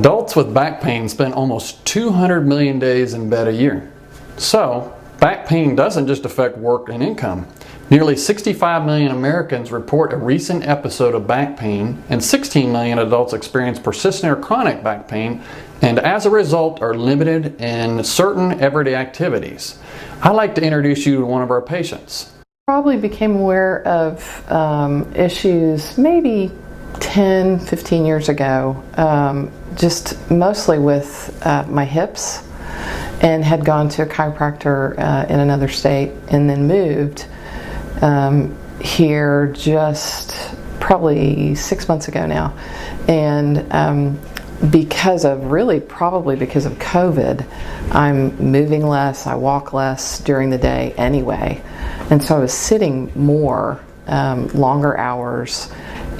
Adults with back pain spend almost 200 million days in bed a year. So, back pain doesn't just affect work and income. Nearly 65 million Americans report a recent episode of back pain, and 16 million adults experience persistent or chronic back pain, and as a result are limited in certain everyday activities. I'd like to introduce you to one of our patients. Probably became aware of issues maybe 10, 15 years ago, just mostly with my hips, and had gone to a chiropractor in another state and then moved here just probably 6 months ago now. And probably because of COVID, I'm moving less, I walk less during the day anyway. And so I was sitting more, longer hours,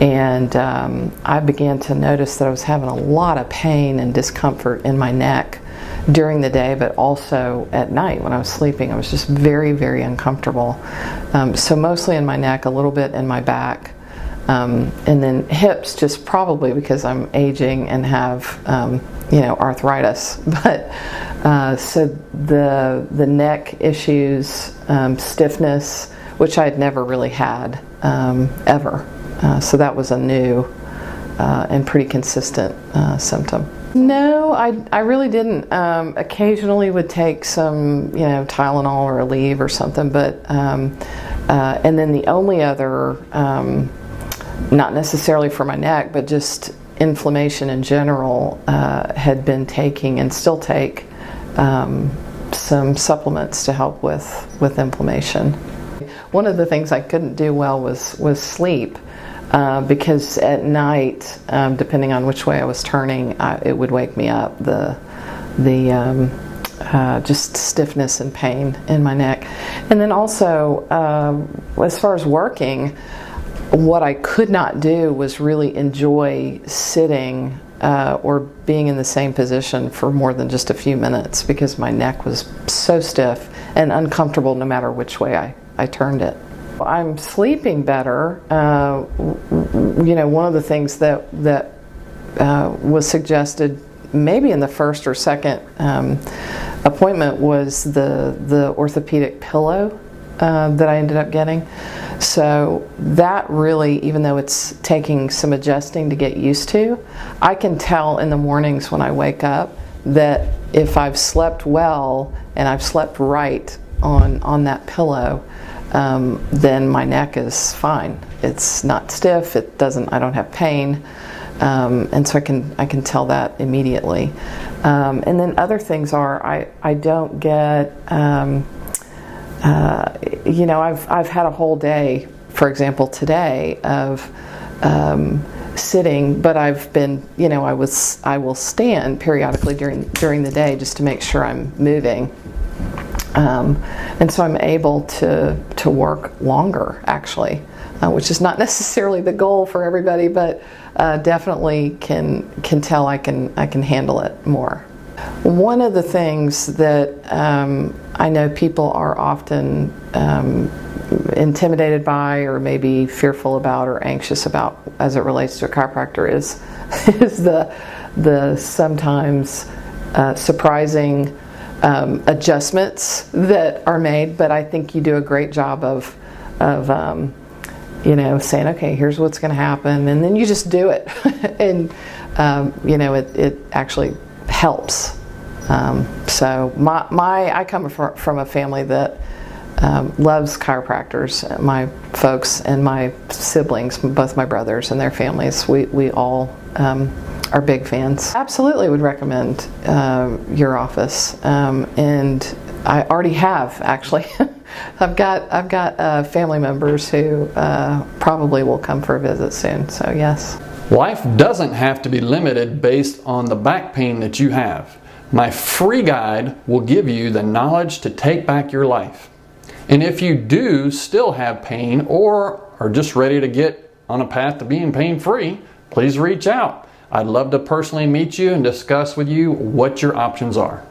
and I began to notice that I was having a lot of pain and discomfort in my neck during the day, but also at night when I was sleeping. I was just very, very uncomfortable. So mostly in my neck, a little bit in my back, and then hips, just probably because I'm aging and have arthritis. But so the neck issues, stiffness, which I had never really had ever. So that was a new and pretty consistent symptom. No, I really didn't. Occasionally would take some, Tylenol or Aleve or something, but and then the only other, not necessarily for my neck, but just inflammation in general, had been taking and still take some supplements to help with inflammation. One of the things I couldn't do well was sleep. Because at night, depending on which way I was turning, it would wake me up. The just stiffness and pain in my neck, and then also as far as working, what I could not do was really enjoy sitting or being in the same position for more than just a few minutes, because my neck was so stiff and uncomfortable no matter which way I turned it. I'm sleeping better. One of the things that was suggested maybe in the first or second appointment was the orthopedic pillow that I ended up getting. So that really, even though it's taking some adjusting to get used to, I can tell in the mornings when I wake up that if I've slept well and I've slept right on that pillow, then my neck is fine. It's not stiff. I don't have pain, and so I can tell that immediately. And then other things are I don't get. I've had a whole day, for example, today of sitting, but I've been, I will stand periodically during the day just to make sure I'm moving. And so I'm able to work longer, actually, which is not necessarily the goal for everybody, but definitely can tell I can handle it more. One of the things that I know people are often intimidated by, or maybe fearful about or anxious about as it relates to a chiropractor is the sometimes surprising adjustments that are made, but I think you do a great job of saying, okay, here's what's going to happen, and then you just do it, and it actually helps. So I come from a family that loves chiropractors. My folks and my siblings, both my brothers and their families, we all are big fans. Absolutely would recommend your office, and I already have, actually. I've got family members who probably will come for a visit soon, so yes. Life doesn't have to be limited based on the back pain that you have. My free guide will give you the knowledge to take back your life. And if you do still have pain or are just ready to get on a path to being pain-free, please reach out. I'd love to personally meet you and discuss with you what your options are.